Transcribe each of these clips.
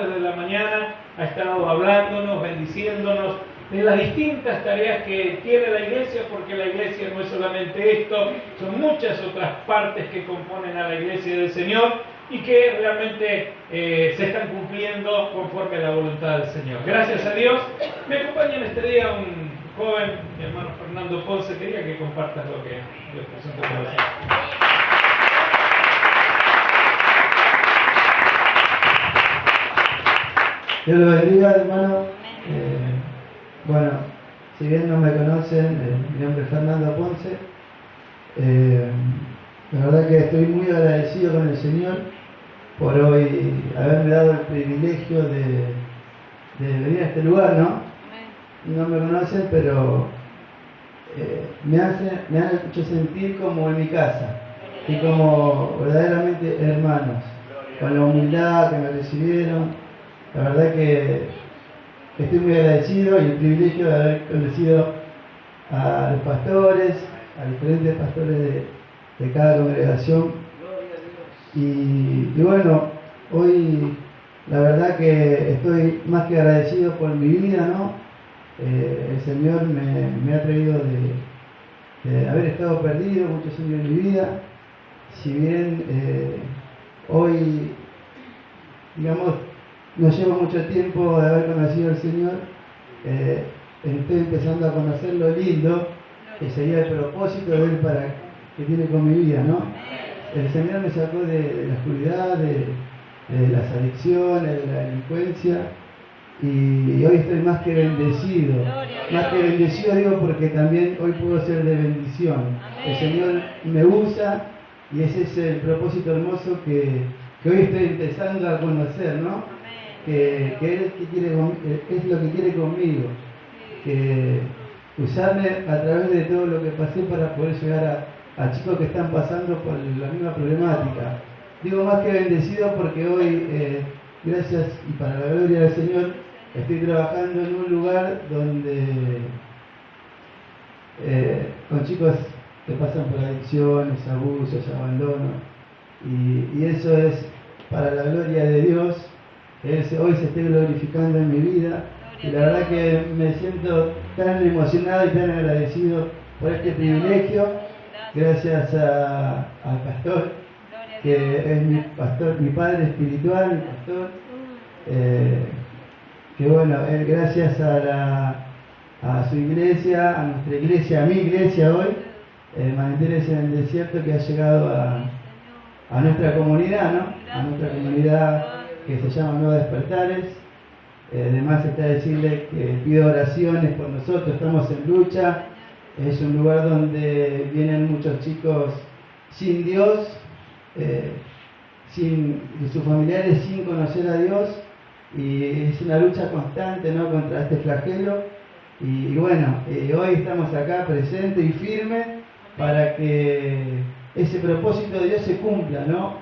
desde la mañana ha estado hablándonos, bendiciéndonos de las distintas tareas que tiene la iglesia, porque la iglesia no es solamente esto, son muchas otras partes que componen a la iglesia del Señor y que realmente se están cumpliendo conforme a la voluntad del Señor. Gracias a Dios. Me acompaña en este día un joven, mi hermano Fernando Ponce. Quería que compartas lo que Dios presentó con nosotros. Dios lo bendiga, hermano. Bueno, si bien no me conocen, mi nombre es Fernando Ponce. La verdad que estoy muy agradecido con el Señor por hoy haberme dado el privilegio de venir a este lugar, ¿no? No me conocen, pero me han hecho sentir como en mi casa y como verdaderamente hermanos, con la humildad que me recibieron. La verdad que estoy muy agradecido y el privilegio de haber conocido a los pastores, a diferentes pastores de cada congregación. Y bueno, hoy la verdad que estoy más que agradecido por mi vida, ¿no? El Señor me ha traído de haber estado perdido muchos años de mi vida. Si bien hoy, digamos, no llevo mucho tiempo de haber conocido al Señor, estoy empezando a conocer lo lindo que sería el propósito de Él que tiene con mi vida, ¿no? El Señor me sacó de la oscuridad, de las adicciones, de la delincuencia, y hoy estoy más que bendecido. Más que bendecido digo porque también hoy puedo ser de bendición. El Señor me usa y ese es el propósito hermoso que hoy estoy empezando a conocer, ¿no? Que Él es lo que quiere conmigo, que usarme a través de todo lo que pasé para poder llegar a chicos que están pasando por la misma problemática. Digo más que bendecido porque hoy, gracias y para la gloria del Señor, estoy trabajando en un lugar donde con chicos que pasan por adicciones, abusos, abandono, y eso es para la gloria de Dios. Hoy se esté glorificando en mi vida y la verdad que me siento tan emocionado y tan agradecido por este privilegio. Gracias al pastor, que es mi pastor, mi padre espiritual, mi pastor, que bueno, él gracias a su iglesia, a nuestra iglesia, a mi iglesia hoy, Manantiales en el Desierto, que ha llegado a nuestra comunidad, ¿no? A nuestra comunidad que se llama Nuevos Despertares. Además está decirle que pido oraciones por nosotros, estamos en lucha. Es un lugar donde vienen muchos chicos sin Dios, sus familiares sin conocer a Dios, y es una lucha constante, ¿no? Contra este flagelo. Y bueno, hoy estamos acá presentes y firmes para que ese propósito de Dios se cumpla, ¿no?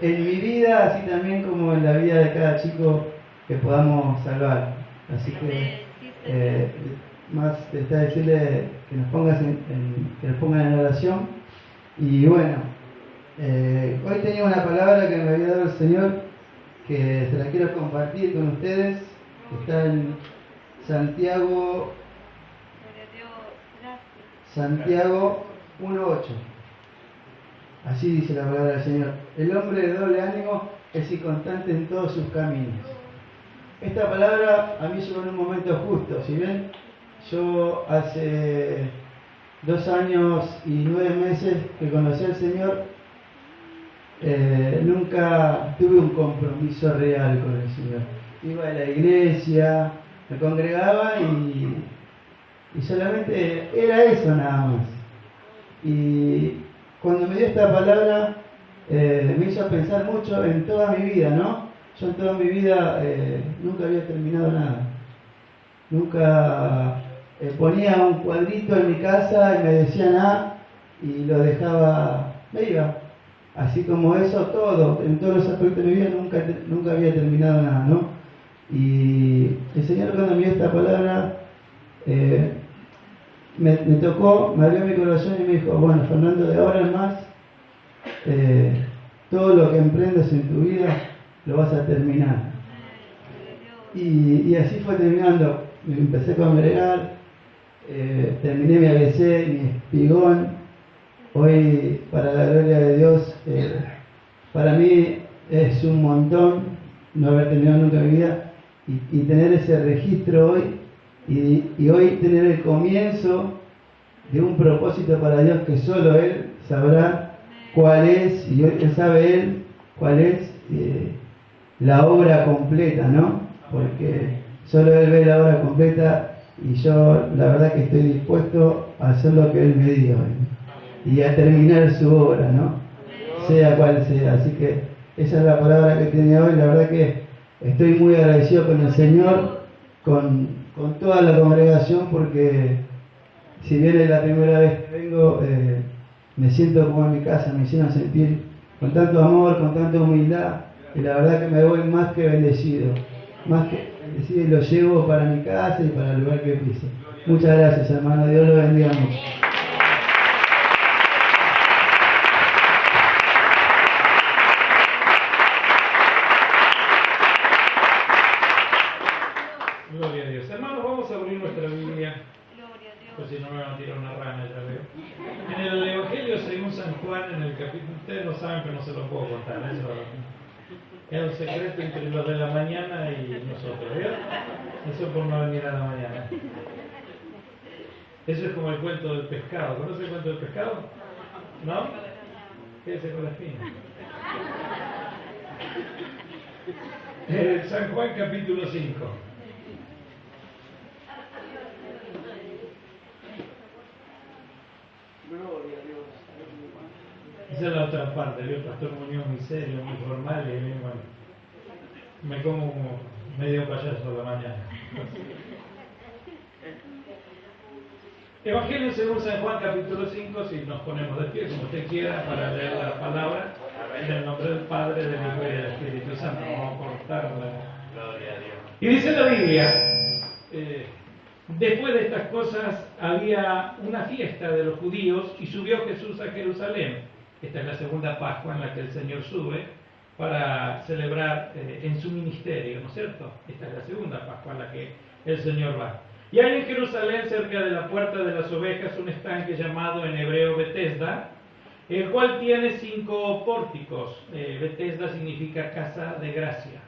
En mi vida, así también como en la vida de cada chico que podamos salvar. Así que más está decirle que nos pongan en oración. Y bueno, hoy tenía una palabra que me había dado el Señor, que se la quiero compartir con ustedes. Está en Santiago 1:8. Así dice la palabra del Señor: el hombre de doble ánimo es inconstante en todos sus caminos. Esta palabra a mí llegó en un momento justo. Si bien yo hace 2 años y 9 meses que conocí al Señor, nunca tuve un compromiso real con el Señor. Iba a la iglesia, me congregaba y solamente era eso nada más. Y cuando me dio esta palabra, me hizo pensar mucho en toda mi vida, ¿no? Yo en toda mi vida nunca había terminado nada. Nunca ponía un cuadrito en mi casa y me decían y lo dejaba, me iba. Así como eso, todo, en todos los aspectos de mi vida nunca había terminado nada, ¿no? Y el Señor, cuando me dio esta palabra, me tocó, me abrió mi corazón y me dijo: bueno, Fernando, de ahora en más, todo lo que emprendas en tu vida lo vas a terminar. Y así fue terminando. Me empecé a congregar, terminé mi ABC, mi espigón. Hoy, para la gloria de Dios, para mí es un montón no haber terminado nunca mi vida y tener ese registro hoy y hoy tener el comienzo de un propósito para Dios que solo Él sabrá cuál es, y hoy sabe Él cuál es la obra completa, ¿no? Porque solo Él ve la obra completa y yo la verdad que estoy dispuesto a hacer lo que Él me diga hoy y a terminar su obra, ¿no? Sea cual sea. Así que esa es la palabra que tenía hoy. La verdad que estoy muy agradecido con el Señor, con toda la congregación, porque si bien es la primera vez que vengo, me siento como en mi casa, me hicieron sentir con tanto amor, con tanta humildad, y la verdad que me voy más que bendecido y lo llevo para mi casa y para el lugar que piso. Muchas gracias, hermano. Dios lo bendiga mucho. Gloria a Dios. Hermanos, vamos a abrir nuestra Biblia. Pues si no me van a tirar una rana, ya veo. En el Evangelio según San Juan, en el capítulo, ustedes no saben que no se lo puedo contar, eso es el secreto entre los de la mañana y nosotros, ¿verdad? Eso por no venir a la mañana. Eso es como el cuento del pescado. ¿Conoce el cuento del pescado? ¿No? Quédese con la espina. San Juan capítulo 5. Esa es la otra parte, vio, Pastor Muñoz muy serio, muy formal, y bueno, me como como medio payaso a la mañana. Evangelio según San Juan capítulo 5, si nos ponemos de pie, como usted quiera, para leer la palabra, en el nombre del Padre, del Hijo y del Espíritu Santo. Vamos a cortarla. Gloria a Dios. Y dice la Biblia, después de estas cosas había una fiesta de los judíos y subió Jesús a Jerusalén. Esta es la segunda Pascua en la que el Señor sube para celebrar en su ministerio, ¿no es cierto? Esta es la segunda Pascua en la que el Señor va. Y hay en Jerusalén, cerca de la puerta de las ovejas, un estanque llamado en hebreo Betesda, el cual tiene 5 pórticos. Betesda significa casa de gracia.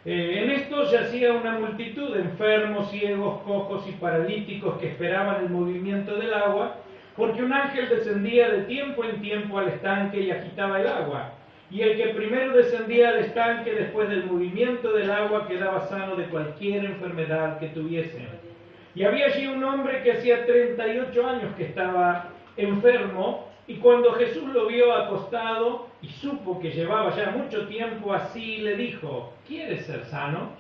En estos yacía una multitud de enfermos, ciegos, cojos y paralíticos que esperaban el movimiento del agua, porque un ángel descendía de tiempo en tiempo al estanque y agitaba el agua. Y el que primero descendía al estanque después del movimiento del agua quedaba sano de cualquier enfermedad que tuviese. Y había allí un hombre que hacía 38 años que estaba enfermo, y cuando Jesús lo vio acostado y supo que llevaba ya mucho tiempo así, le dijo: ¿quieres ser sano?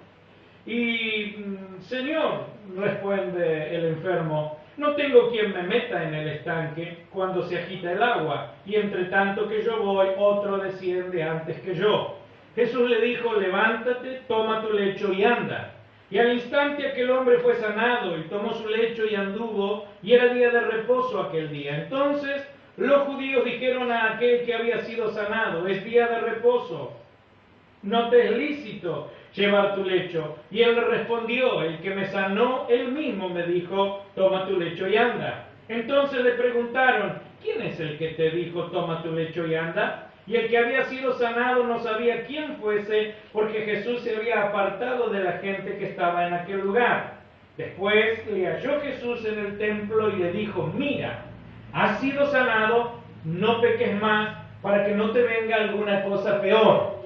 Y Señor, responde el enfermo, no tengo quien me meta en el estanque cuando se agita el agua, y entre tanto que yo voy, otro desciende antes que yo. Jesús le dijo: levántate, toma tu lecho y anda. Y al instante aquel hombre fue sanado, y tomó su lecho y anduvo, y era día de reposo aquel día. Entonces los judíos dijeron a aquel que había sido sanado: es día de reposo, no te es lícito llevar tu lecho. Y él le respondió: el que me sanó, él mismo me dijo: toma tu lecho y anda. Entonces le preguntaron: ¿quién es el que te dijo toma tu lecho y anda? Y el que había sido sanado no sabía quién fuese, porque Jesús se había apartado de la gente que estaba en aquel lugar. Después le halló Jesús en el templo y le dijo: mira, has sido sanado, no peques más, para que no te venga alguna cosa peor.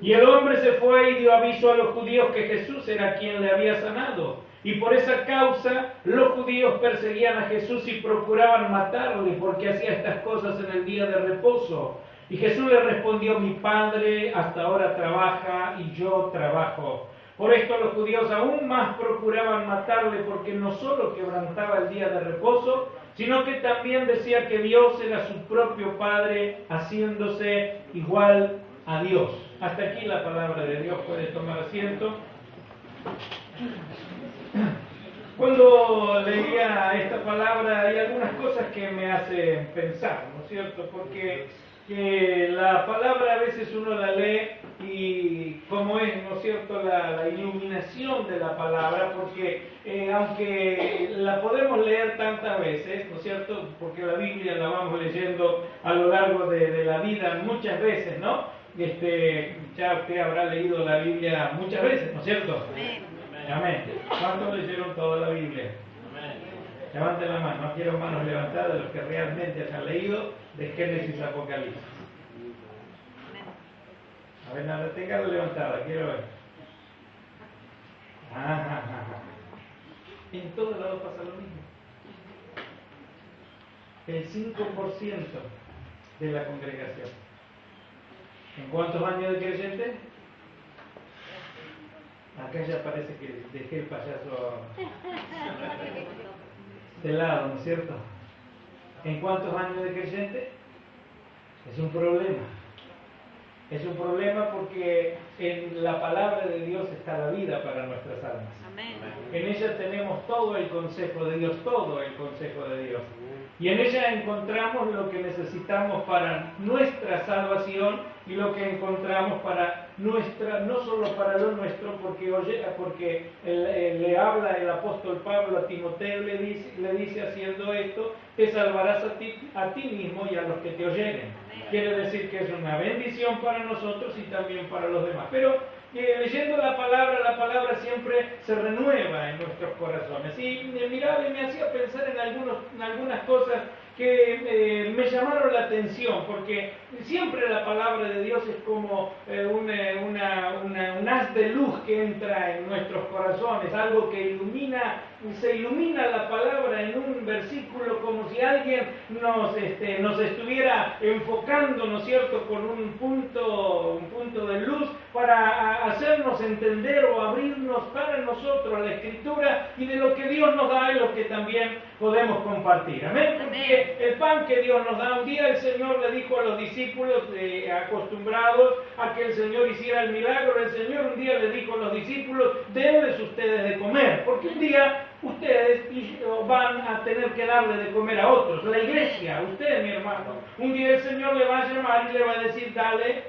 Y el hombre se fue y dio aviso a los judíos que Jesús era quien le había sanado. Y por esa causa los judíos perseguían a Jesús y procuraban matarle, porque hacía estas cosas en el día de reposo. Y Jesús le respondió: mi Padre hasta ahora trabaja y yo trabajo. Por esto los judíos aún más procuraban matarle, porque no solo quebrantaba el día de reposo, sino que también decía que Dios era su propio Padre, haciéndose igual a Dios. Hasta aquí la palabra de Dios. Puede tomar asiento. Cuando leía esta palabra hay algunas cosas que me hacen pensar, ¿no es cierto? Porque que la palabra a veces uno la lee y como es, ¿no es cierto?, la iluminación de la palabra, porque aunque la podemos leer tantas veces, ¿no es cierto?, porque la Biblia la vamos leyendo a lo largo de la vida muchas veces, ¿no? Ya usted habrá leído la Biblia muchas veces, ¿no es cierto? Amén. Amén. ¿Cuántos leyeron toda la Biblia? Levanten la mano, no quiero manos levantadas de los que realmente hayan leído de Génesis a Apocalipsis. A ver, nada, tenganla levantada, quiero ver. En todo lado pasa lo mismo. El 5% de la congregación. ¿En cuántos años de creyente? Acá ya parece que dejé el payaso de lado, ¿no es cierto? ¿En cuántos años de creyente? Es un problema. Es un problema porque en la palabra de Dios está la vida para nuestras almas. Amén. En ella tenemos todo el consejo de Dios, todo el consejo de Dios. Y en ella encontramos lo que necesitamos para nuestra salvación y lo que encontramos para nuestra, no solo para lo nuestro, porque le habla el apóstol Pablo a Timoteo, le dice haciendo esto, te salvarás a ti mismo y a los que te oyeren. Quiere decir que es una bendición para nosotros y también para los demás. Pero leyendo la palabra siempre se renueva en nuestros corazones. Y miraba y me hacía pensar en algunas cosas que me llamaron la atención, porque siempre la palabra de Dios es como un haz de luz que entra en nuestros corazones, algo que se ilumina la palabra en un versículo como si alguien nos estuviera enfocando, ¿no es cierto?, con un punto de luz para hacernos entender o abrirnos para nosotros a la Escritura y de lo que Dios nos da y lo que también podemos compartir. Amén. Porque el pan que Dios nos da, un día el Señor le dijo a los discípulos acostumbrados a que el Señor hiciera el milagro, el Señor un día le dijo a los discípulos, denles ustedes de comer, porque un día ustedes van a tener que darle de comer a otros. La iglesia, usted, mi hermano, un día el Señor le va a llamar y le va a decir, dadle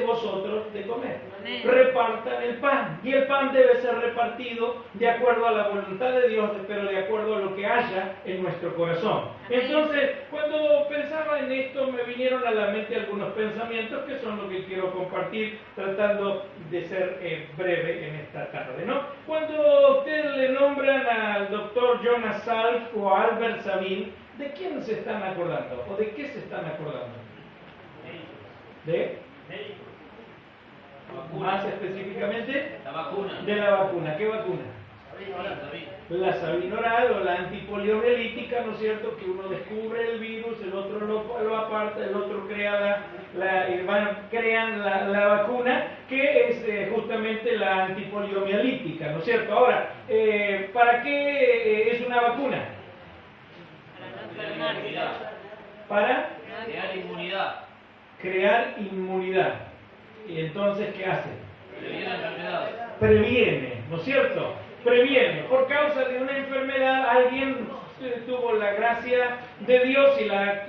vosotros de comer. Amén. Repartan el pan. Y el pan debe ser repartido de acuerdo a la voluntad de Dios, pero de acuerdo a lo que haya en nuestro corazón. Amén. Entonces, cuando pensaba en esto, me vinieron a la mente algunos pensamientos que son lo que quiero compartir, tratando de ser breve en esta tarde, ¿no? Cuando ustedes le nombran al doctor Jonas Salk o a Albert Sabin, ¿de quién se están acordando? ¿O de qué se están acordando? ¿De? Más específicamente, La vacuna. de la vacuna. ¿Qué vacuna? La sabinoral o la antipoliomielítica, ¿no es cierto? Que uno descubre el virus, el otro lo aparta, el otro crea crean la vacuna, que es justamente la antipoliomielítica, ¿no es cierto? Ahora, ¿para qué es una vacuna? Para no enfermarse. Para Crear inmunidad. crear inmunidad. ¿Y entonces qué hace? Previene enfermedades. Previene, ¿no es cierto? Previene. Por causa de una enfermedad, alguien tuvo la gracia de Dios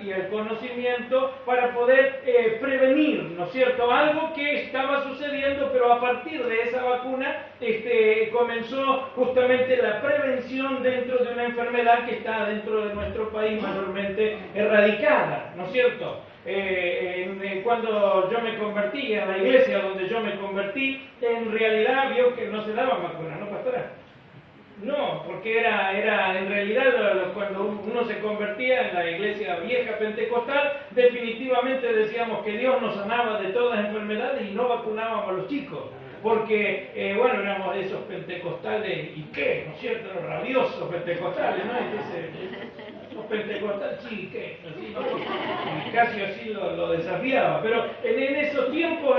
y el conocimiento para poder prevenir, ¿no es cierto?, algo que estaba sucediendo, pero a partir de esa vacuna comenzó justamente la prevención dentro de una enfermedad que está dentro de nuestro país mayormente erradicada, ¿no es cierto? Cuando yo me convertí, en la iglesia donde yo me convertí, en realidad vio que no se daban vacunas, ¿no, pastora? No, porque era en realidad cuando uno se convertía en la iglesia vieja pentecostal, definitivamente decíamos que Dios nos sanaba de todas las enfermedades y no vacunábamos a los chicos. Porque, éramos esos pentecostales, ¿y qué? ¿No es cierto? Los rabiosos pentecostales, ¿no? Entonces, los pentecostales, sí, ¿qué? Así, ¿no? Y casi así lo desafiaba. Pero en esos tiempos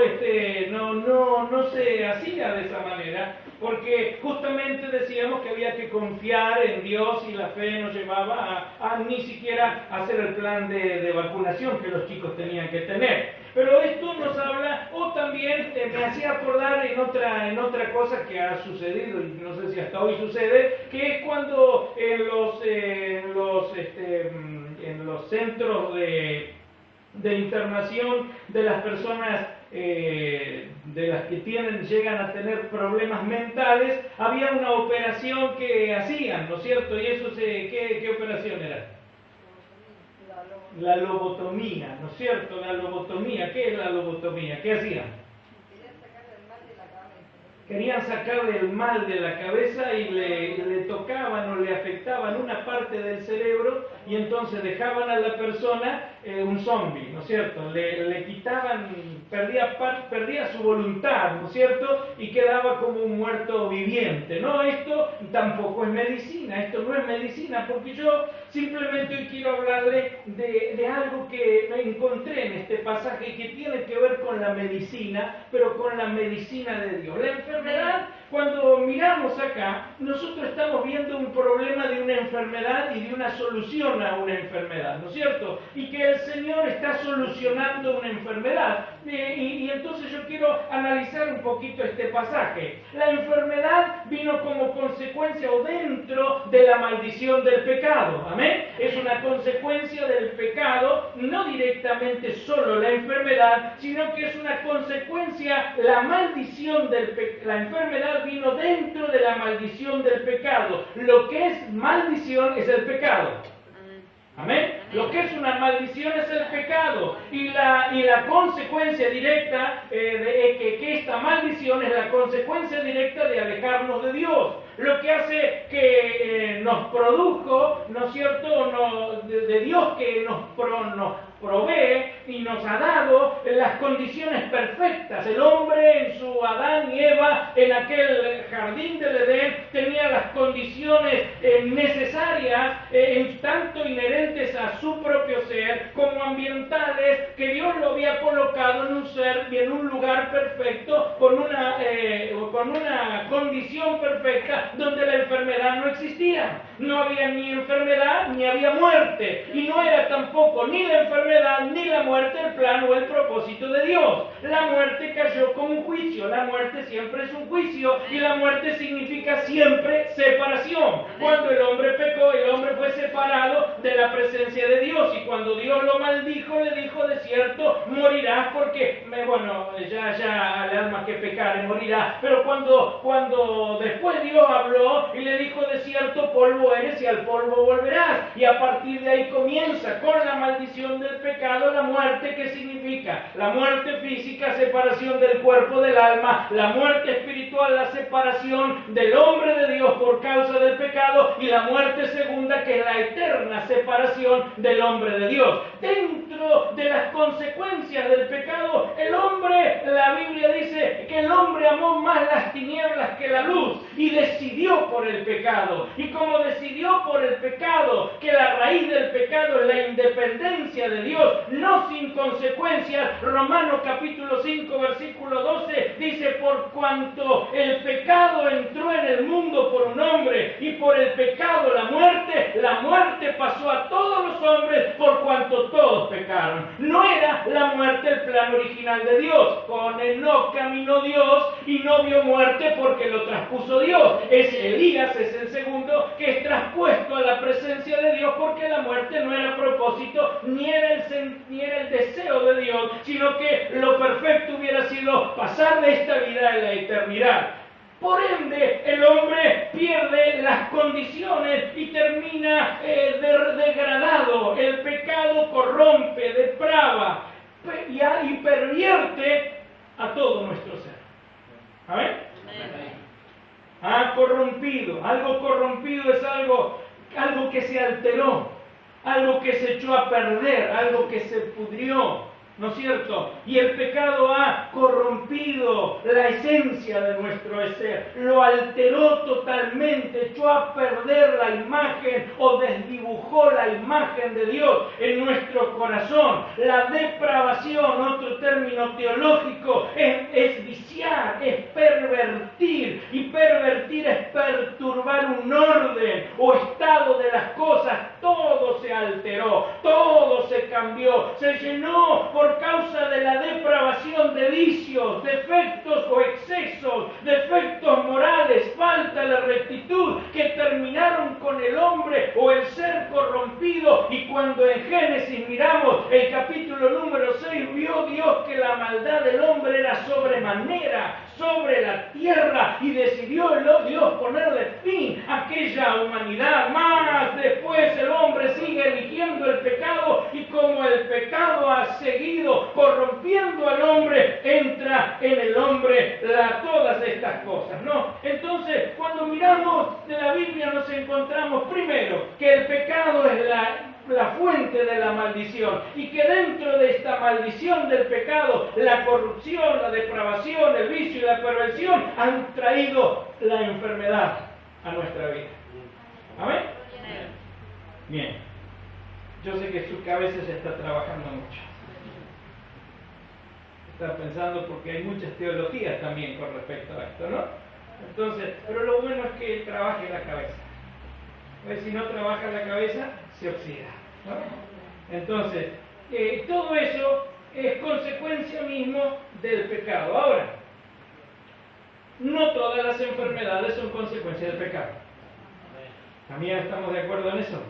no se hacía de esa manera, porque justamente decíamos que había que confiar en Dios y la fe nos llevaba a ni siquiera hacer el plan de vacunación que los chicos tenían que tener. Pero esto nos habla, o también me hacía acordar en otra cosa que ha sucedido, y no sé si hasta hoy sucede, que es cuando en los centros de internación de las personas de las que llegan a tener problemas mentales, había una operación que hacían, ¿no es cierto? ¿Y eso qué operación era? La lobotomía, ¿no es cierto? La lobotomía, ¿qué es la lobotomía? ¿Qué hacían? Querían sacarle el mal de la cabeza y le tocaban o le afectaban una parte del cerebro y entonces dejaban a la persona un zombie, ¿no es cierto? Le quitaban, perdía su voluntad, ¿no es cierto? Y quedaba como un muerto viviente. No, esto tampoco es medicina, esto no es medicina, porque yo simplemente hoy quiero hablarle de algo que me encontré en este pasaje que tiene que ver con la medicina, pero con la medicina de Dios. La enfermedad, cuando miramos acá, nosotros estamos viendo un problema de una enfermedad y de una solución a una enfermedad, ¿no es cierto? Y que el Señor está solucionando una enfermedad. Y entonces yo quiero analizar un poquito este pasaje. La enfermedad vino como consecuencia o dentro de la maldición del pecado. ¿Amén? Es una consecuencia del pecado, no directamente solo la enfermedad, sino que es una consecuencia, la maldición del pecado. La enfermedad vino dentro de la maldición del pecado. Lo que es maldición es el pecado. Amén. Lo que es una maldición es el pecado. Y la consecuencia directa de que esta maldición es la consecuencia directa de alejarnos de Dios. Lo que hace que nos produjo, ¿no es cierto?, de Dios que nos provee y nos ha dado las condiciones perfectas. El hombre en su Adán y Eva, en aquel jardín del Edén, tenía las condiciones necesarias, tanto inherentes a su propio ser, como ambientales, que Dios lo había colocado en un ser y en un lugar perfecto, con una condición perfecta, donde la enfermedad no existía. No había ni enfermedad ni había muerte, y no era tampoco ni la enfermedad ni la muerte el plan o el propósito de Dios. La muerte cayó como un juicio. La muerte siempre es un juicio, y la muerte significa siempre separación. Cuando el hombre pecó, el hombre fue separado de la presencia de Dios, y cuando Dios lo maldijo, le dijo: de cierto morirás, porque ya al alma que pecare morirá. Pero cuando después Dios habló y le dijo: de cierto polvo eres y al polvo volverás. Y a partir de ahí comienza con la maldición del pecado la muerte. ¿Qué significa? La muerte física, separación del cuerpo del alma; la muerte espiritual, la separación del hombre de Dios por causa del pecado; y la muerte segunda, que es la eterna separación del hombre de Dios. Dentro de las consecuencias del pecado, el hombre, la Biblia dice que el hombre amó más las tinieblas que la luz, y decidió por el pecado. Y como decidió por el pecado, que la raíz del pecado es la independencia de Dios, no sin consecuencias, Romanos capítulo 5 versículo 12 dice: por cuanto el pecado entró en el mundo por un hombre, y por el pecado la muerte pasó a todos los hombres, por cuanto todos pecaron. No era la muerte el plan original de Dios. Con Enoc caminó Dios y no vio muerte, porque lo traspuso Dios. Elías es el segundo que es traspuesto a la presencia de Dios, porque la muerte no era propósito, ni era el deseo de Dios, sino que lo perfecto hubiera sido pasar de esta vida a la eternidad. Por ende, el hombre pierde las condiciones y termina degradado. El pecado corrompe, deprava y pervierte a todo nuestro ser. ¿Amén? Corrompido. Algo corrompido es algo que se alteró, algo que se echó a perder, algo que se pudrió, ¿no es cierto? Y el pecado ha corrompido la esencia de nuestro ser, lo alteró totalmente, echó a perder la imagen o desdibujó la imagen de Dios en nuestro corazón. La depravación, otro término teológico, es viciar, es pervertir, y pervertir es perturbar un orden o estado de las cosas. Todo se alteró, todo se cambió, se llenó por causa de la depravación de vicios, defectos o excesos, defectos morales, falta de rectitud, que terminaron con el hombre o el ser corrompido, y cuando en Génesis miramos el capítulo número 6, vio Dios que la maldad del hombre era sobremanera sobre la tierra, y decidió Dios ponerle fin a aquella humanidad. Más después el hombre sigue eligiendo el pecado, y como el pecado ha seguido corrompiendo al hombre, entra en el hombre todas estas cosas, ¿no? Entonces, cuando miramos de la Biblia nos encontramos primero que el pecado es la fuente de la maldición, y que dentro de esta maldición del pecado, la corrupción, la depravación, el vicio y la perversión han traído la enfermedad a nuestra vida. ¿Amén? Bien. Yo sé que su cabeza se está trabajando mucho. Está pensando, porque hay muchas teologías también con respecto a esto, ¿no? Entonces, pero lo bueno es que trabaje la cabeza. Pues si no trabaja la cabeza, se oxida, ¿no? Entonces, todo eso es consecuencia mismo del pecado. Ahora, no todas las enfermedades son consecuencia del pecado. ¿También estamos de acuerdo en eso?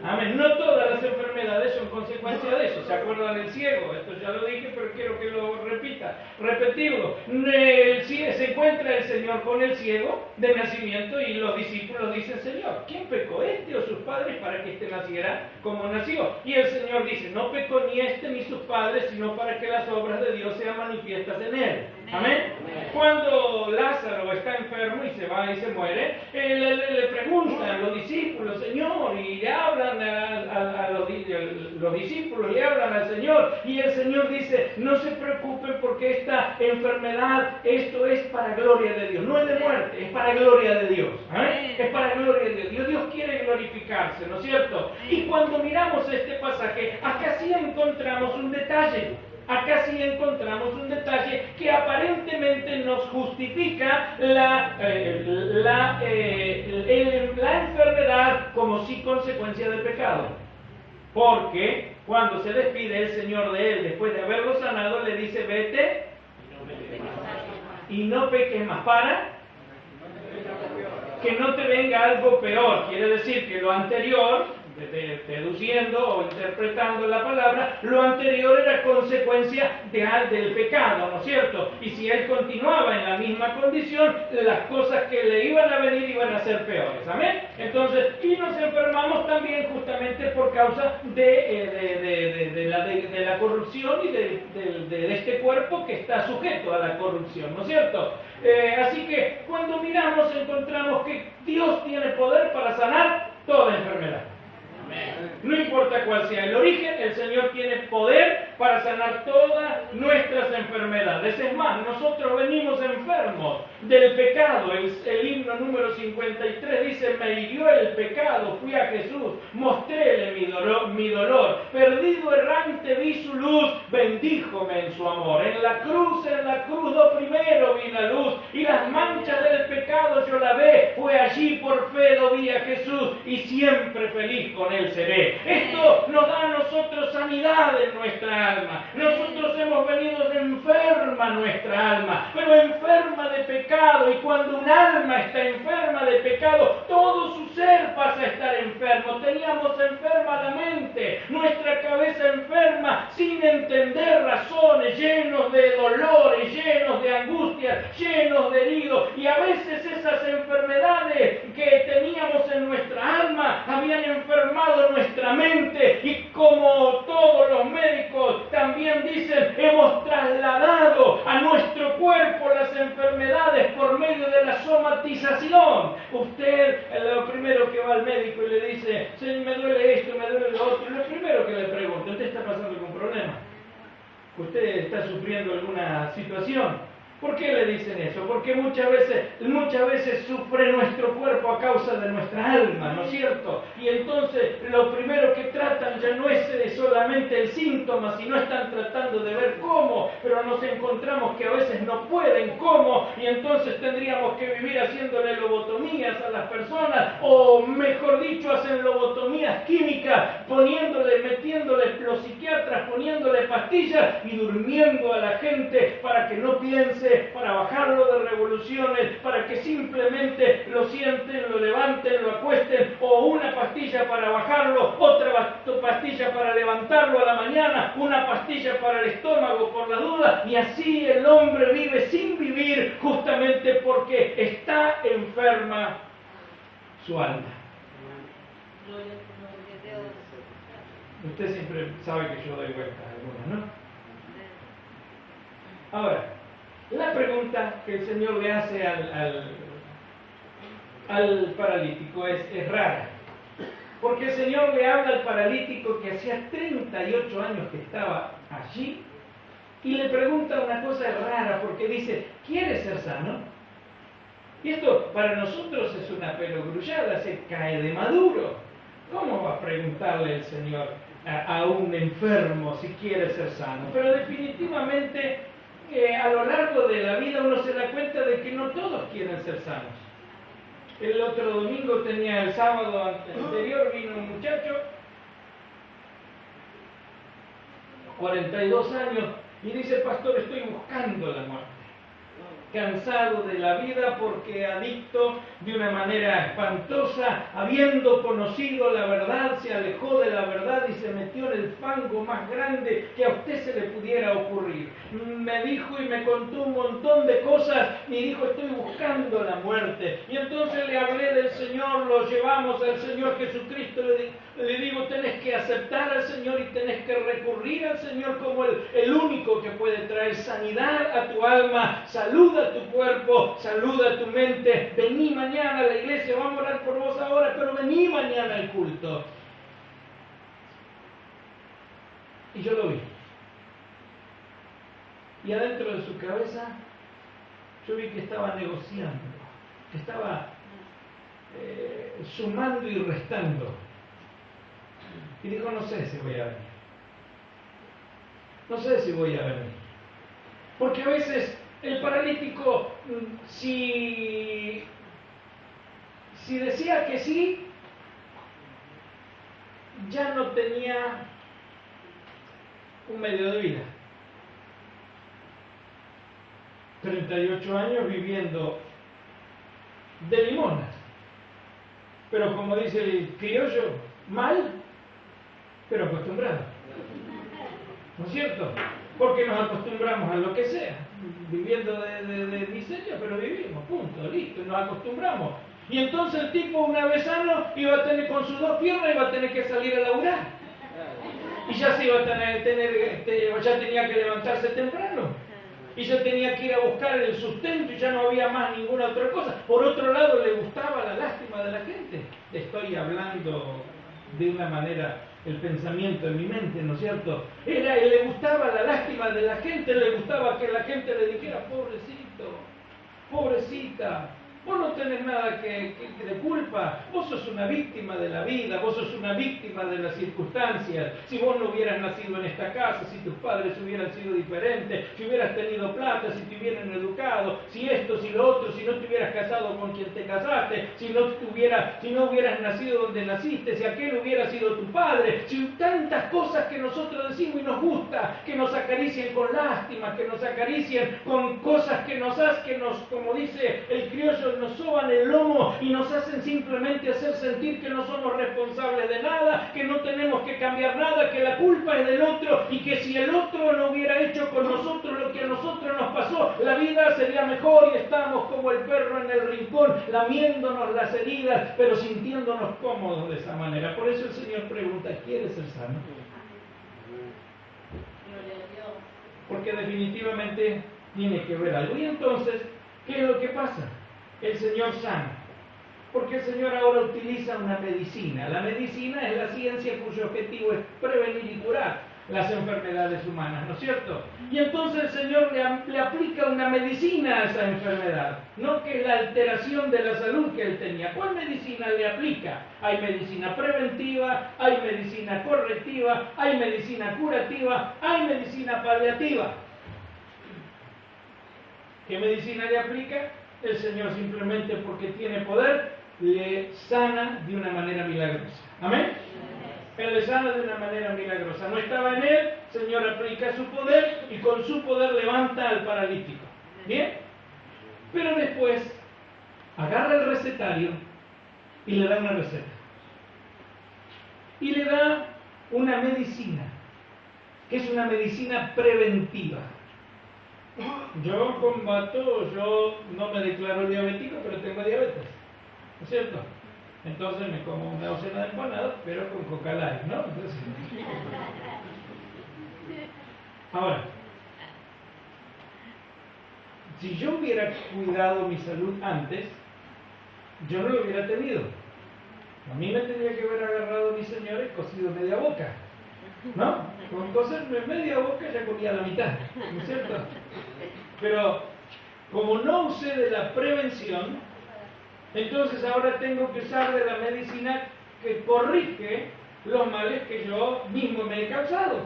Amén. No todas las enfermedades son consecuencia de eso. ¿Se acuerdan del ciego? Esto ya lo dije, pero quiero que lo repita. Repetirlo. Se encuentra el Señor con el ciego de nacimiento, y los discípulos dicen: Señor, ¿quién pecó, este o sus padres, para que éste naciera como nació? Y el Señor dice: no pecó ni este ni sus padres, sino para que las obras de Dios sean manifiestas en él. Amén. Cuando Lázaro está enfermo y se va y se muere, le preguntan los discípulos: Señor, y le hablan los discípulos le hablan al Señor, y el Señor dice: no se preocupen, porque esta enfermedad, esto es para gloria de Dios, no es de muerte, es para gloria de Dios. Es para gloria de Dios. Dios quiere glorificarse, ¿no es cierto? Y cuando miramos este pasaje, acá sí encontramos un detalle. Acá sí encontramos un detalle que aparentemente nos justifica la enfermedad como sí consecuencia del pecado. Porque cuando se despide el Señor de él, después de haberlo sanado, le dice: vete y no peques más, para que no te venga algo peor. Quiere decir que lo anterior, deduciendo o interpretando la palabra, lo anterior era consecuencia del pecado, ¿no es cierto? Y si él continuaba en la misma condición, las cosas que le iban a venir iban a ser peores. ¿Amén? Entonces, y nos enfermamos también justamente por causa de la corrupción y de este cuerpo que está sujeto a la corrupción, ¿no es cierto? Así que cuando miramos encontramos que Dios tiene poder para sanar toda enfermedad. No importa cuál sea el origen, el Señor tiene poder para sanar todas nuestras enfermedades. Es más, nosotros venimos enfermos del pecado. El himno número 53 dice: me hirió el pecado, fui a Jesús, mostréle mi dolor, perdido errante vi su luz, bendíjome en su amor. En la cruz lo primero vi la luz, y las manchas del pecado yo lavé, fue allí por fe lo vi a Jesús, y siempre feliz con él seré. Esto nos da a nosotros sanidad en nuestra alma. Nosotros hemos venido enferma nuestra alma, pero enferma de pecado, y cuando un alma está enferma de pecado, todo su ser pasa a estar enfermo. Teníamos enferma la mente, nuestra cabeza enferma, sin entender razones, llenos de dolores, llenos de angustias, llenos de heridos, y a veces esas enfermedades que teníamos en nuestra alma habían enfermado nuestra mente, y como todos los médicos también dicen, hemos trasladado a nuestro cuerpo las enfermedades por medio de la somatización. Usted, lo primero que va al médico y le dice: Señor, me duele esto, me duele lo otro, lo primero que le pregunta: ¿usted está pasando algún problema? ¿Usted está sufriendo alguna situación? ¿Por qué le dicen eso? Porque muchas veces sufre nuestro cuerpo a causa de nuestra alma, ¿no es cierto? Y entonces lo primero que tratan ya no es solamente el síntoma, sino están tratando de ver cómo, pero nos encontramos que a veces no pueden cómo, y entonces tendríamos que vivir haciéndole lobotomías a las personas, o mejor dicho, hacen lobotomías químicas, metiéndole los psiquiatras, poniéndole pastillas y durmiendo a la gente para que no piense avance, para bajarlo de revoluciones, para que simplemente lo sienten, lo levanten, lo acuesten, o una pastilla para bajarlo, otra pastilla para levantarlo a la mañana, una pastilla para el estómago por la duda, y así el hombre vive sin vivir, justamente porque está enferma su alma. Usted siempre sabe que yo doy vueltas a algunas, ¿no? Ahora, la pregunta que el Señor le hace al paralítico es rara. Porque el Señor le habla al paralítico que hacía 38 años que estaba allí y le pregunta una cosa rara porque dice, ¿quieres ser sano? Y esto para nosotros es una perogrullada, se cae de maduro. ¿Cómo va a preguntarle el Señor a un enfermo si quiere ser sano? Pero definitivamente a lo largo de la vida uno se da cuenta de que no todos quieren ser sanos. El otro domingo el sábado anterior vino un muchacho, 42 años, y dice, pastor, estoy buscando la muerte. Cansado de la vida porque adicto de una manera espantosa, habiendo conocido la verdad, se alejó de la verdad y se metió en el fango más grande que a usted se le pudiera ocurrir. Me dijo y me contó un montón de cosas y dijo, estoy buscando la muerte. Y entonces le hablé del Señor, lo llevamos al Señor Jesucristo, le digo, tenés que aceptar al Señor y tenés que recurrir al Señor como el único que puede traer sanidad a tu alma, salud a tu cuerpo, salud a tu mente. Vení mañana a la iglesia, vamos a orar por vos ahora, pero vení mañana al culto. Y yo lo vi. Y adentro de su cabeza, yo vi que estaba negociando, que estaba sumando y restando. Y dijo, no sé si voy a venir. No sé si voy a venir. Porque a veces el paralítico, si decía que sí, ya no tenía un medio de vida. 38 años viviendo de limonas. Pero como dice el criollo, mal, pero acostumbrado. ¿No es cierto? Porque nos acostumbramos a lo que sea, viviendo de miseria, pero vivimos, punto, listo, nos acostumbramos. Y entonces el tipo, una vez sano, iba a tener con sus dos piernas, iba a tener que salir a laburar. Y ya se iba a ya tenía que levantarse temprano. Y ya tenía que ir a buscar el sustento y ya no había más ninguna otra cosa. Por otro lado, le gustaba la lástima de la gente. Estoy hablando de una manera, el pensamiento en mi mente, ¿no es cierto? Le gustaba la lástima de la gente, le gustaba que la gente le dijera, pobrecito, pobrecita, vos no tenés nada de culpa, vos sos una víctima de la vida, vos sos una víctima de las circunstancias. Si vos no hubieras nacido en esta casa, si tus padres hubieran sido diferentes, si hubieras tenido plata, si te hubieran educado, si esto, si lo otro, si no te hubieras casado con quien te casaste, si no hubieras nacido donde naciste, si aquel hubiera sido tu padre, si tantas cosas que nosotros decimos y nos gusta, que nos acaricien con lástima, que nos acaricien con cosas que nos como dice el criollo, nos soban el lomo y nos hacen simplemente hacer sentir que no somos responsables de nada, que no tenemos que cambiar nada, que la culpa es del otro y que si el otro no hubiera hecho con nosotros lo que a nosotros nos pasó, la vida sería mejor y estamos como el perro en el rincón, lamiéndonos las heridas, pero sintiéndonos cómodos de esa manera. Por eso el Señor pregunta, ¿quieres ser sano? Porque definitivamente tiene que ver algo. Y entonces, ¿qué es lo que pasa? El Señor sana, porque el Señor ahora utiliza una medicina. La medicina es la ciencia cuyo objetivo es prevenir y curar las enfermedades humanas, ¿no es cierto? Y entonces el Señor le aplica una medicina a esa enfermedad, no que es la alteración de la salud que él tenía. ¿Cuál medicina le aplica? Hay medicina preventiva, hay medicina correctiva, hay medicina curativa, hay medicina paliativa. ¿Qué medicina le aplica? El Señor simplemente porque tiene poder le sana de una manera milagrosa. ¿Amén? Él le sana de una manera milagrosa. No estaba en él, el Señor aplica su poder y con su poder levanta al paralítico. ¿Bien? Pero después agarra el recetario y le da una receta. Y le da una medicina, que es una medicina preventiva. Yo combato, yo no me declaro diabético, pero tengo diabetes, ¿no es cierto? Entonces me como una docena de empanadas, pero con Coca Light, ¿no? Entonces... Ahora, si yo hubiera cuidado mi salud antes, yo no lo hubiera tenido. A mí me tendría que haber agarrado mi señora y cocido media boca, ¿no? Con cocerme media boca ya comía la mitad, ¿no es cierto? Pero como no usé de la prevención, entonces ahora tengo que usar de la medicina que corrige los males que yo mismo me he causado,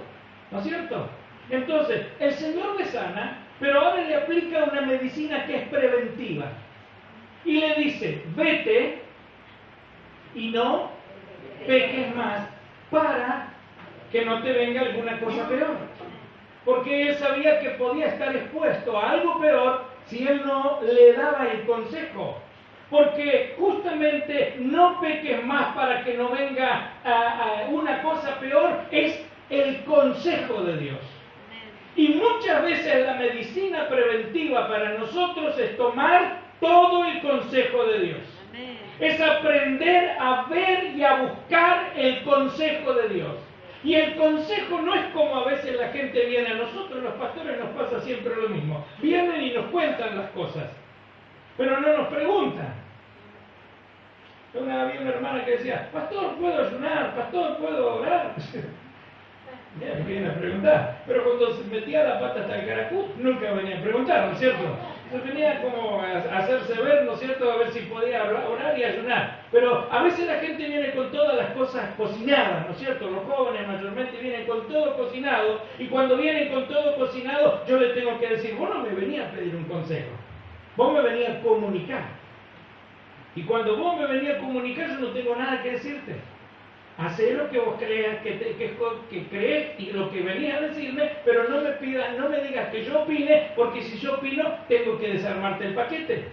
¿no es cierto? Entonces, el Señor me sana, pero ahora le aplica una medicina que es preventiva. Y le dice, vete y no peques más para que no te venga alguna cosa peor. Porque él sabía que podía estar expuesto a algo peor si él no le daba el consejo. Porque justamente no peques más para que no venga una cosa peor es el consejo de Dios. Y muchas veces la medicina preventiva para nosotros es tomar todo el consejo de Dios. Es aprender a ver y a buscar el consejo de Dios. Y el consejo no es como a veces la gente viene a nosotros, los pastores nos pasa siempre lo mismo. Vienen y nos cuentan las cosas, pero no nos preguntan. Había una hermana que decía, pastor, ¿puedo ayunar? Pastor, ¿puedo orar? Ya me vienen a preguntar, pero cuando se metía la pata hasta el caracú, nunca venía a preguntar, ¿no es cierto? Se venía como a hacerse ver, ¿no es cierto?, a ver si podía orar y ayunar. Pero a veces la gente viene con todas las cosas cocinadas, ¿no es cierto? Los jóvenes mayormente vienen con todo cocinado, y cuando vienen con todo cocinado, yo les tengo que decir, vos no me venías a pedir un consejo, vos me venías a comunicar. Y cuando vos me venías a comunicar, yo no tengo nada que decirte. Hacé lo que vos creas que crees y lo que venías a decirme, pero no me digas que yo opine, porque si yo opino, tengo que desarmarte el paquete.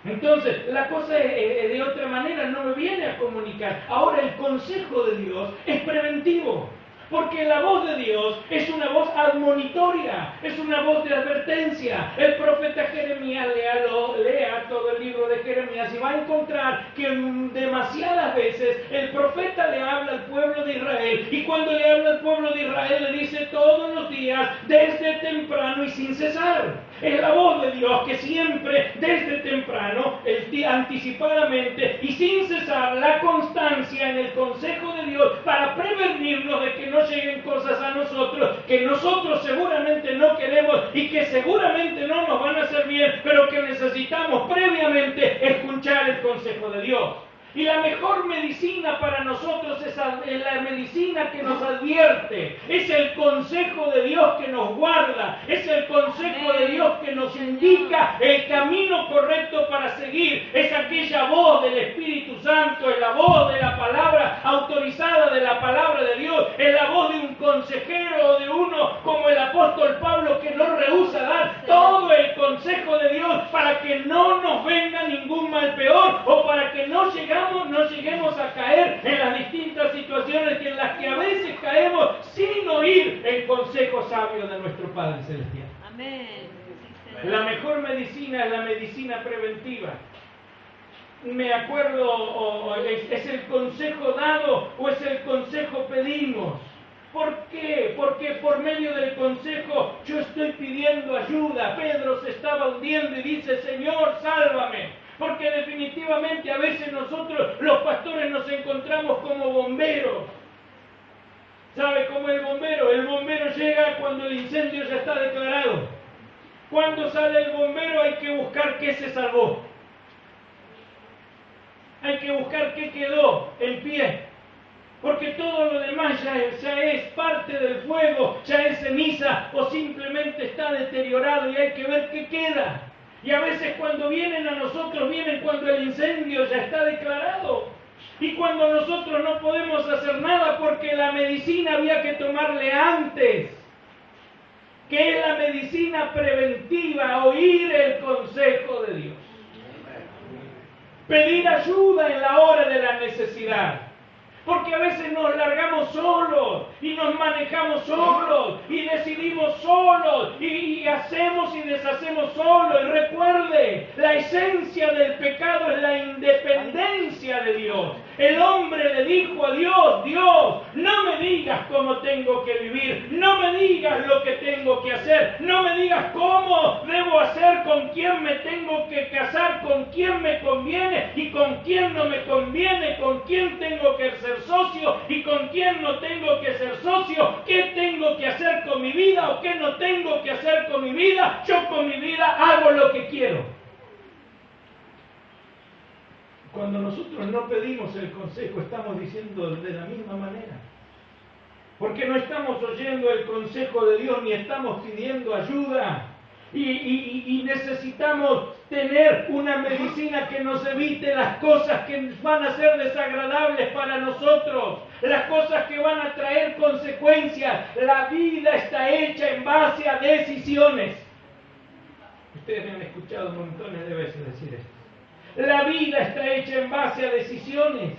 Entonces, la cosa es de otra manera, no me viene a comunicar. Ahora, el consejo de Dios es preventivo. Porque la voz de Dios es una voz admonitoria, es una voz de advertencia. El profeta Jeremías, lea todo el libro de Jeremías y va a encontrar que demasiadas veces el profeta le habla al pueblo de Israel. Y cuando le habla al pueblo de Israel le dice todos los días, desde temprano y sin cesar. Es la voz de Dios que siempre, desde temprano, anticipadamente y sin cesar, la constancia en el consejo de Dios para prevenirnos de que no lleguen cosas a nosotros que nosotros seguramente no queremos y que seguramente no nos van a hacer bien, pero que necesitamos previamente escuchar el consejo de Dios. Y la mejor medicina para nosotros es la medicina que nos advierte, es el consejo de Dios que nos guarda, es el consejo de Dios que nos indica el camino correcto para seguir, es aquella voz del Espíritu Santo, es la voz de la palabra autorizada de la palabra de Dios, es la voz de un consejero o de uno como el apóstol Pablo que no rehúsa dar todo el consejo de Dios para que no nos venga ningún mal peor o para que no lleguemos a caer en las distintas situaciones en las que a veces caemos sin oír el consejo sabio de nuestro Padre Celestial. Amén. La mejor medicina es la medicina preventiva. Me acuerdo, ¿es el consejo dado o es el consejo pedimos? ¿Por qué? Porque por medio del consejo yo estoy pidiendo ayuda. Pedro se estaba hundiendo y dice, Señor, sálvame. Porque definitivamente a veces nosotros, los pastores, nos encontramos como bomberos. ¿Sabe cómo es el bombero? El bombero llega cuando el incendio ya está declarado. Cuando sale el bombero hay que buscar qué se salvó. Hay que buscar qué quedó en pie. Porque todo lo demás ya es parte del fuego, ya es ceniza o simplemente está deteriorado y hay que ver qué queda. Y a veces cuando vienen a nosotros, vienen cuando el incendio ya está declarado. Y cuando nosotros no podemos hacer nada porque la medicina había que tomarle antes. que es la medicina preventiva, oír el consejo de Dios. Pedir ayuda en la hora de la necesidad. Porque a veces nos largamos solos y nos manejamos solos y decidimos solos y hacemos y deshacemos solos. Y recuerde, la esencia del pecado es la independencia de Dios. El hombre le dijo a Dios: Dios, no me digas cómo tengo que vivir, no me digas lo que tengo que hacer, no me digas cómo debo hacer, con quién me tengo que casar, con quién me conviene y con quién no me conviene, con quién tengo que ser socio y con quién no tengo que ser socio, qué tengo que hacer con mi vida o qué no tengo que hacer con mi vida. Yo con mi vida hago lo que quiero. Cuando nosotros no pedimos el consejo, estamos diciendo de la misma manera. Porque no estamos oyendo el consejo de Dios ni estamos pidiendo ayuda. Y necesitamos tener una medicina que nos evite las cosas que van a ser desagradables para nosotros, las cosas que van a traer consecuencias. La vida está hecha en base a decisiones. Ustedes me han escuchado montones de veces decir esto. La vida está hecha en base a decisiones.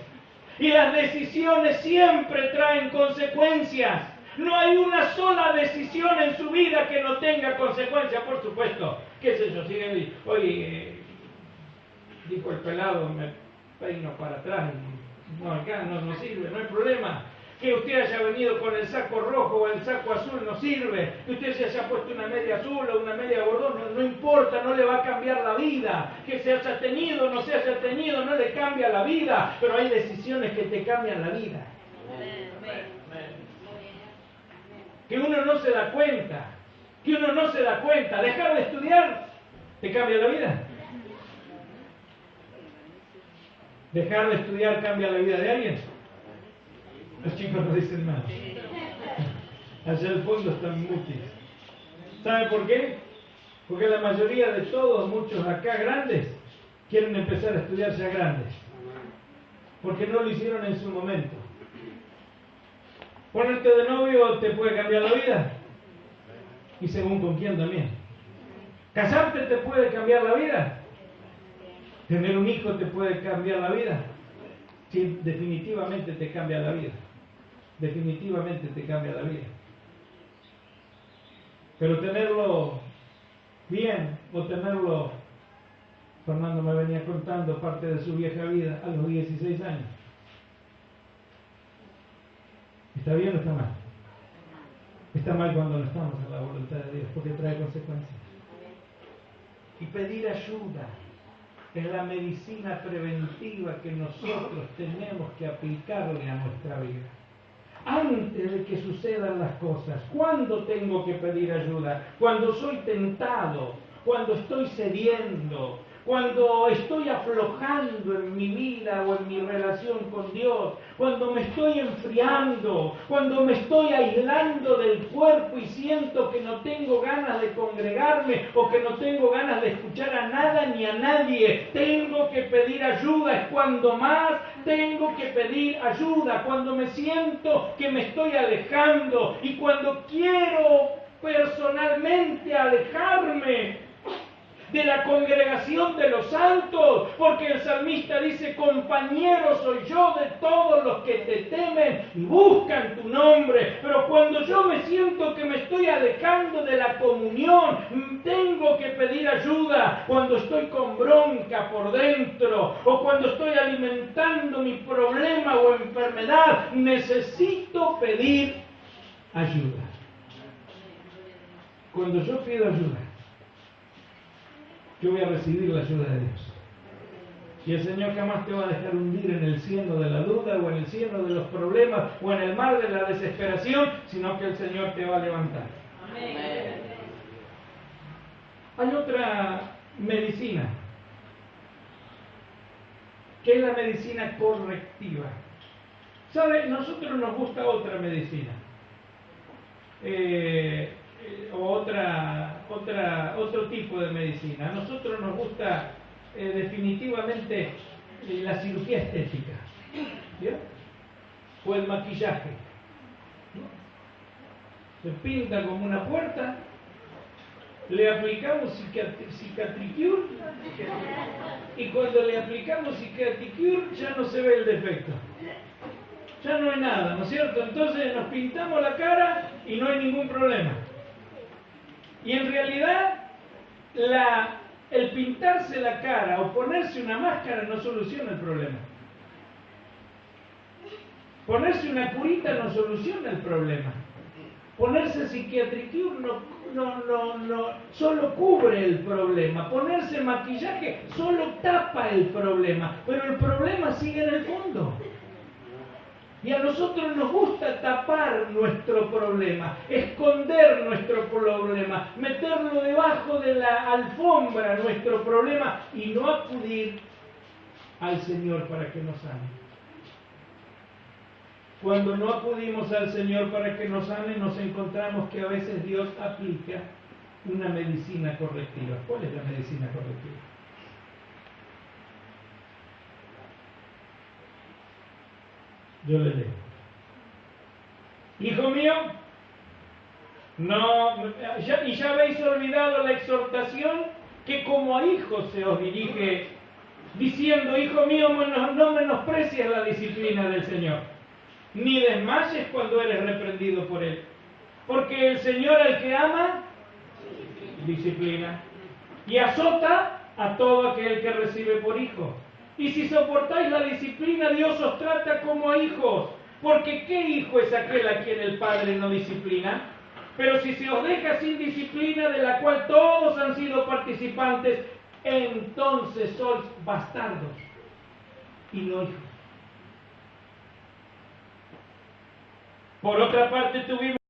Y las decisiones siempre traen consecuencias. No hay una sola decisión en su vida que no tenga consecuencias, por supuesto. ¿Qué sé yo? Si hoy dijo el pelado, me peino para atrás. No, acá no sirve, no hay problema. Que usted haya venido con el saco rojo o el saco azul no sirve. Que usted se haya puesto una media azul o una media bordón, no importa, no le va a cambiar la vida. Que se haya tenido o no se haya tenido, no le cambia la vida. Pero hay decisiones que te cambian la vida. Que uno no se da cuenta. Dejar de estudiar te cambia la vida. Dejar de estudiar cambia la vida de alguien. Los chicos no dicen nada. Allá al fondo están mutis. ¿Sabe por qué? Porque la mayoría de todos, muchos acá grandes, quieren empezar a estudiar ya grandes. Porque no lo hicieron en su momento. Ponerte de novio te puede cambiar la vida. Y según con quién también. Casarte te puede cambiar la vida. Tener un hijo te puede cambiar la vida. Sí, definitivamente te cambia la vida. Definitivamente te cambia la vida. Pero tenerlo bien o tenerlo, Fernando me venía contando parte de su vieja vida a los 16 años. ¿Está bien o está mal? Está mal cuando no estamos en la voluntad de Dios, porque trae consecuencias. Y pedir ayuda es la medicina preventiva que nosotros tenemos que aplicarle a nuestra vida. Antes de que sucedan las cosas, ¿cuándo tengo que pedir ayuda? Cuando soy tentado, cuando estoy cediendo, cuando estoy aflojando en mi vida o en mi relación con Dios, cuando me estoy enfriando, cuando me estoy aislando del cuerpo y siento que no tengo ganas de congregarme o que no tengo ganas de escuchar a nada ni a nadie. Tengo que pedir ayuda, es cuando más tengo que pedir ayuda, cuando me siento que me estoy alejando y cuando quiero personalmente alejarme de la congregación de los santos, porque el salmista dice: compañero soy yo de todos los que te temen y buscan tu nombre. Pero cuando yo me siento que me estoy alejando de la comunión, tengo que pedir ayuda. Cuando estoy con bronca por dentro o cuando estoy alimentando mi problema o enfermedad, necesito pedir ayuda. Cuando yo pido ayuda, yo voy a recibir la ayuda de Dios. Y el Señor jamás te va a dejar hundir en el cieno de la duda o en el cieno de los problemas o en el mar de la desesperación, sino que el Señor te va a levantar. Amén. Hay otra medicina, que es la medicina correctiva. ¿Sabe? Nosotros nos gusta otra medicina. Otro tipo de medicina. A nosotros nos gusta definitivamente la cirugía estética, ¿bien? O el maquillaje, ¿no? Se pinta como una puerta le aplicamos cicatricure y cuando le aplicamos cicatricure ya no se ve el defecto. Ya no hay nada, ¿no es cierto? Entonces nos pintamos la cara y no hay ningún problema. Y en realidad, el pintarse la cara o ponerse una máscara no soluciona el problema. Ponerse una curita no soluciona el problema. Ponerse cicatricure no solo cubre el problema. Ponerse maquillaje solo tapa el problema, pero el problema sigue en el fondo. Y a nosotros nos gusta tapar nuestro problema, esconder nuestro problema, meterlo debajo de la alfombra, nuestro problema, y no acudir al Señor para que nos sane. Cuando no acudimos al Señor para que nos sane, nos encontramos que a veces Dios aplica una medicina correctiva. ¿Cuál es la medicina correctiva? Yo le leo. Hijo mío, ya habéis olvidado la exhortación que como a hijos se os dirige, diciendo, hijo mío, no menosprecies la disciplina del Señor, ni desmayes cuando eres reprendido por Él. Porque el Señor al que ama, disciplina, y azota a todo aquel que recibe por hijo. Y si soportáis la disciplina, Dios os trata como a hijos. Porque ¿qué hijo es aquel a quien el Padre no disciplina? Pero si se os deja sin disciplina, de la cual todos han sido participantes, entonces sois bastardos y no hijos. Por otra parte, tuvimos